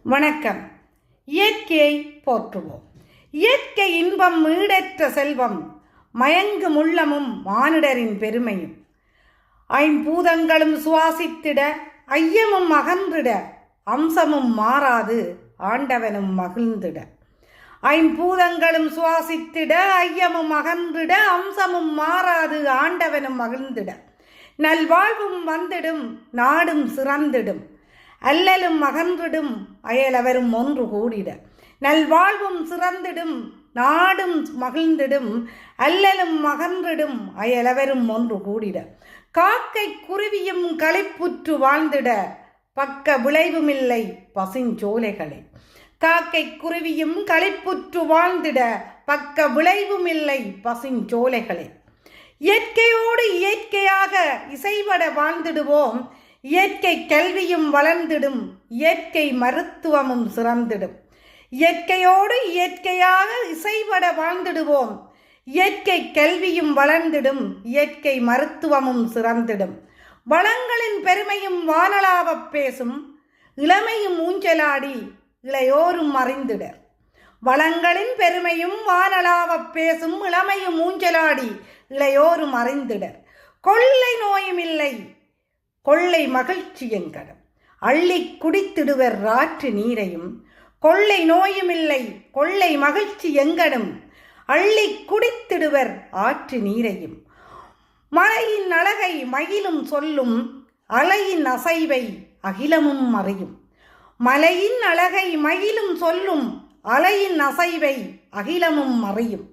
வணக்கம். இயற்கையை போற்றுவோம். இயற்கை இன்பம் ஈடற்ற செல்வம், மயங்கும் உள்ளமும் மானிடரின் பெருமையும். ஐம்பூதங்களும் சுவாசித்திட, ஐயமும் அகன்றிட, அம்சமும் மாறாது ஆண்டவனும் மகிழ்ந்திட. ஐம்பூதங்களும் சுவாசித்திட, ஐயமும் அகன்றிட, அம்சமும் மாறாது ஆண்டவனும் மகிழ்ந்திட. நல்வாழ்வும் வந்திடும், நாடும் சிறந்திடும், அல்லலும் அகன்றிடும், அயலவரும் ஒன்று கூடிட. நல்வாழ்வும் சிறந்திடும், நாடும் மகிழ்ந்திடும், அல்லலும் அகன்றிடும், அயலவரும் ஒன்று கூடிட. காக்கை குருவியும் களிப்புற்று வாழ்ந்திட, பக்க விளைவுமில்லை பசுஞ்சோலைகளே. காக்கை குருவியும் களிப்புற்று வாழ்ந்திட, பக்க விளைவுமில்லை பசுஞ்சோலைகளே. இயற்கையோடு இயற்கையாக இசைபட வாழ்ந்திடுவோம். இயற்கை கல்வியும் வளர்ந்திடும், இயற்கை மருத்துவமும் சிறந்திடும். இயற்கையோடு இயற்கையாக இசைபட வாழ்ந்திடுவோம். இயற்கை கல்வியும் வளர்ந்திடும், இயற்கை மருத்துவமும் சிறந்திடும். வளங்களின் பெருமையும் வானளாவப் பேசும், இளமையும் ஊஞ்சலாடி இளையோரும் அறிந்திடர். வளங்களின் பெருமையும் வானளாவப் பேசும், இளமையும் ஊஞ்சலாடி இளையோரும் அறிந்திடர். கொள்ளை நோயும் இல்லை, கொள்ளை மகிழ்ச்சி எங்கடம், அள்ளி குடித்திடுவர் ஆற்று நீரையும். கொள்ளை நோயுமில்லை, கொள்ளை மகிழ்ச்சி எங்கடும், அள்ளி குடித்திடுவர் ஆற்று நீரையும். மலையின் அழகை மயிலும் சொல்லும், அலையின் அசைவை அகிலமும் அறியும். மலையின் அழகை மயிலும் சொல்லும், அலையின் அசைவை அகிலமும் அறியும்.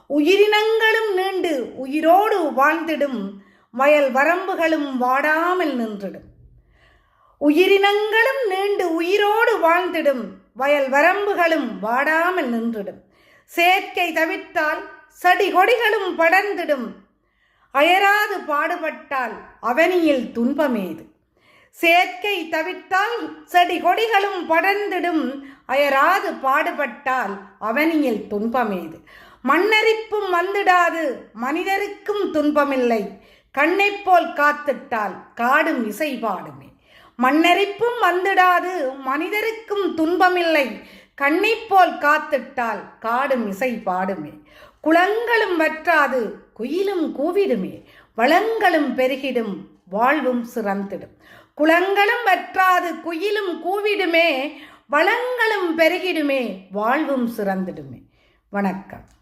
உயிரினங்களும் நீண்டு உயிரோடு வாழ்ந்திடும், வயல் வரம்புகளும் வாடாமல் நின்றிடும். உயிரினங்களும் நீண்டு உயிரோடு வாழ்ந்திடும், வயல் வரம்புகளும் வாடாமல் நின்றிடும். செயற்கை தவிர்த்தால் செடி கொடிகளும் படர்ந்திடும், அயராது பாடுபட்டால் அவனியில் துன்பமேது. செயற்கை தவிர்த்தால் செடி கொடிகளும் படர்ந்திடும், அயராது பாடுபட்டால் அவனியில் துன்பமேது. மண்ணரிப்பும் வந்திடாது, மனிதருக்கும் துன்பமில்லை, கண்ணைப் போல் காத்திட்டால் காடும் இசை பாடுமே. மண்ணரிப்பும் வந்திடாது, மனிதருக்கும் துன்பமில்லை, கண்ணைப் போல் காத்திட்டால் காடும் இசை பாடுமே. குளங்களும் வற்றாது, குயிலும் கூவிடுமே, வளங்களும் பெருகிடும், வாழ்வும் சிறந்திடும். குளங்களும் வற்றாது, குயிலும் கூவிடுமே, வளங்களும் பெருகிடுமே, வாழ்வும் சிறந்திடுமே. வணக்கம்.